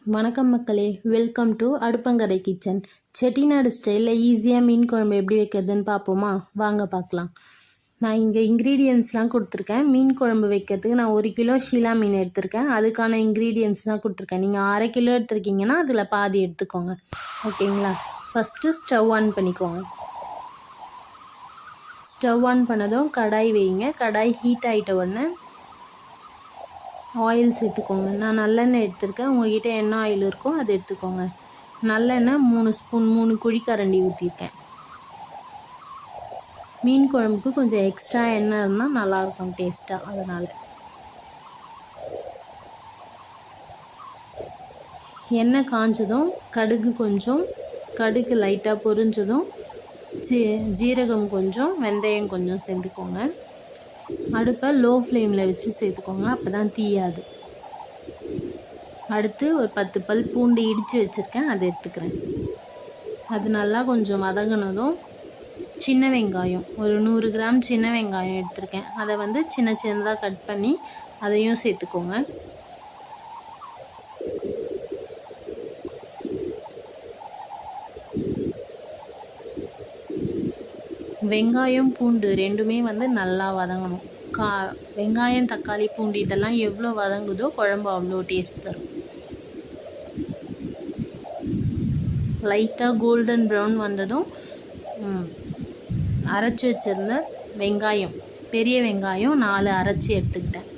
வணக்கம் மக்களே, welcome to அடுப்பங்கரை kitchen. Chettinad ஸ்டைலில் ஈஸியாக மீன் குழம்பு எப்படி வைக்கிறதுன்னு பார்ப்போமா? வாங்க பார்க்கலாம். நான் இங்கே இன்க்ரீடியன்ட்ஸ்லாம் கொடுத்துருக்கேன். மீன் குழம்பு வைக்கிறதுக்கு நான் 1 கிலோ ஷீலா மீன் எடுத்திருக்கேன். அதுக்கான இன்க்ரீடியன்ட்ஸ் தான் கொடுத்துருக்கேன். நீங்கள் 1/2 கிலோ எடுத்துருக்கீங்கன்னா அதில் பாதி எடுத்துக்கோங்க. ஓகேங்களா? ஃபஸ்ட்டு ஸ்டவ் ஆன் பண்ணிக்கோங்க. ஸ்டவ் ஆன் பண்ணதும் கடாய் வைங்க. கடாய் ஹீட் ஆகிட்ட உடனே ஆயில் சேர்த்துக்கோங்க. நான் நல்லெண்ணெய் எடுத்திருக்கேன். உங்கள்கிட்ட என்ன ஆயில் இருக்கோ அதை எடுத்துக்கோங்க. நல்லெண்ணெய் 3 ஸ்பூன் 3 குழிக்கரண்டி ஊற்றிருக்கேன். மீன் குழம்புக்கு கொஞ்சம் எக்ஸ்ட்ரா எண்ணெய் இருந்தால் நல்லாயிருக்கும் டேஸ்ட்டாக, அதனால். எண்ணெய் காஞ்சதும் கடுகு லைட்டாக பொரிஞ்சதும் ஜீரகம் கொஞ்சம், வெந்தயம் கொஞ்சம் சேர்த்துக்கோங்க. அடுப்பை லோ ஃப்ளேமில் வச்சு சேர்த்துக்கோங்க, அப்போ தான் தீயாது. அடுத்து ஒரு 10 பல் பூண்டு இடித்து வச்சுருக்கேன், அதை எடுத்துக்கிறேன். அது நல்லா கொஞ்சம் வதங்கினதும் சின்ன வெங்காயம் ஒரு 100 கிராம் சின்ன வெங்காயம் எடுத்திருக்கேன். அதை சின்ன சின்னதாக கட் பண்ணி அதையும் சேர்த்துக்கோங்க. வெங்காயம் பூண்டு ரெண்டுமே நல்லா வதங்கணும். வெங்காயம் தக்காளி பூண்டு இதெல்லாம் எவ்வளோ வதங்குதோ குழம்பு அவ்வளோ டேஸ்ட் தரும். லைட்டாக கோல்டன் ப்ரௌன் வந்ததும் அரைச்சி வச்சுருந்த வெங்காயம், பெரிய வெங்காயம் 4 அரைச்சி எடுத்துக்கிட்டேன்.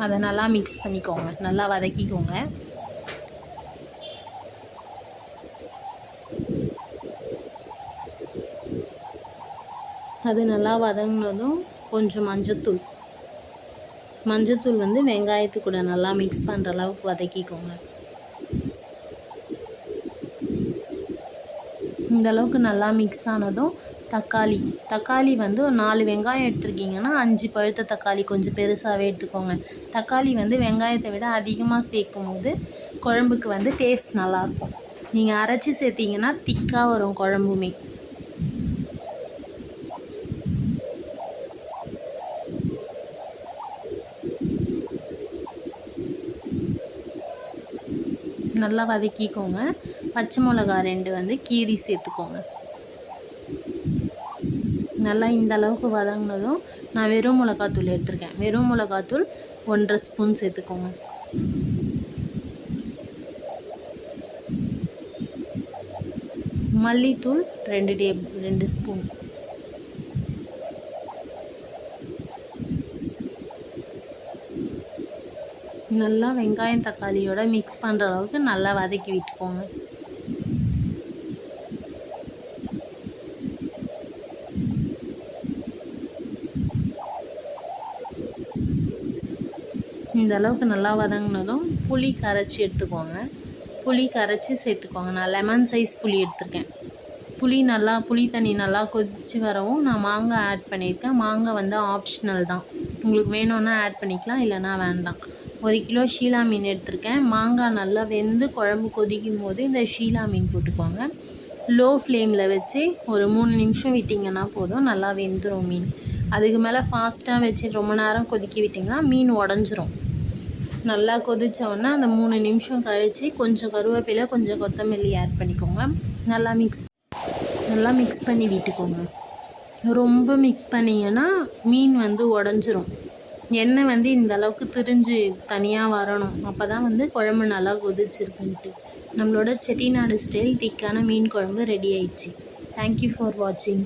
அதை நல்லா மிக்ஸ் பண்ணிக்கோங்க, நல்லா வதக்கிக்கோங்க. அது நல்லா வதங்கினதும் கொஞ்சம் மஞ்சத்தூள் வெங்காயத்து கூட நல்லா மிக்ஸ் பண்ணுற அளவுக்கு வதக்கிக்கோங்க. இந்த அளவுக்கு நல்லா மிக்ஸ் ஆனதும் தக்காளி ஒரு 4 வெங்காயம் எடுத்துருக்கீங்கன்னா 5 பழுத்த தக்காளி கொஞ்சம் பெருசாகவே எடுத்துக்கோங்க. தக்காளி வெங்காயத்தை விட அதிகமாக சேர்க்கும் போது குழம்புக்கு டேஸ்ட் நல்லாயிருக்கும். நீங்கள் அரைச்சி சேர்த்திங்கன்னா திக்காக வரும் குழம்புமே. நல்லா வதக்கிக்கோங்க. பச்சை மிளகா 2 கீரி சேர்த்துக்கோங்க. நல்லா இந்த அளவுக்கு வதங்கினதும் நான் வெறும் மிளகாத்தூள் எடுத்திருக்கேன். வெறும் மிளகாத்தூள் 1.5 ஸ்பூன் சேர்த்துக்கோங்க. மல்லித்தூள் 2 ஸ்பூன். நல்லா வெங்காயம் தக்காளியோட மிக்ஸ் பண்ணுற அளவுக்கு நல்லா வதக்கி விட்டுக்கோங்க. இந்த அளவுக்கு நல்லா வதங்கினதும் புளி கரைச்சி எடுத்துக்கோங்க. புளி கரைச்சி சேர்த்துக்கோங்க. நான் லெமன் சைஸ் புளி எடுத்துருக்கேன். புளி தண்ணி நல்லா கொதித்து வரவும் நான் மாங்காய் ஆட் பண்ணியிருக்கேன். மாங்காய் ஆப்ஷனல் தான், உங்களுக்கு வேணும்னா ஆட் பண்ணிக்கலாம், இல்லைனா வேண்டாம். 1 கிலோ ஷீலா மீன் எடுத்திருக்கேன். மாங்காய் நல்லா வெந்து குழம்பு கொதிக்கும் போது இந்த ஷீலா மீன் போட்டுக்கோங்க. லோ ஃப்ளேமில் வச்சு ஒரு 3 நிமிஷம் விட்டிங்கன்னா போதும், நல்லா வெந்துடும் மீன். அதுக்கு மேலே ஃபாஸ்ட்டாக வச்சு ரொம்ப நேரம் கொதிக்க விட்டிங்கன்னா மீன் உடஞ்சிரும். நல்லா கொதித்தோன்னா அந்த 3 நிமிஷம் கழித்து கொஞ்சம் கருவேப்பிலை கொஞ்சம் கொத்தமல்லி ஆட் பண்ணிக்கோங்க. நல்லா மிக்ஸ் பண்ணி விட்டுக்கோங்க. ரொம்ப மிக்ஸ் பண்ணிங்கன்னா மீன் உடஞ்சிரும். எண்ணெய் இந்த அளவுக்கு திரிஞ்சு தனியாக வரணும், அப்போ தான் குழம்பு நல்லா கொதிச்சிருக்குன்ட்டு. நம்மளோட செட்டிநாடு ஸ்டைல் திக்கான மீன் குழம்பு ரெடி ஆயிடுச்சு. தேங்க்யூ ஃபார் வாட்சிங்.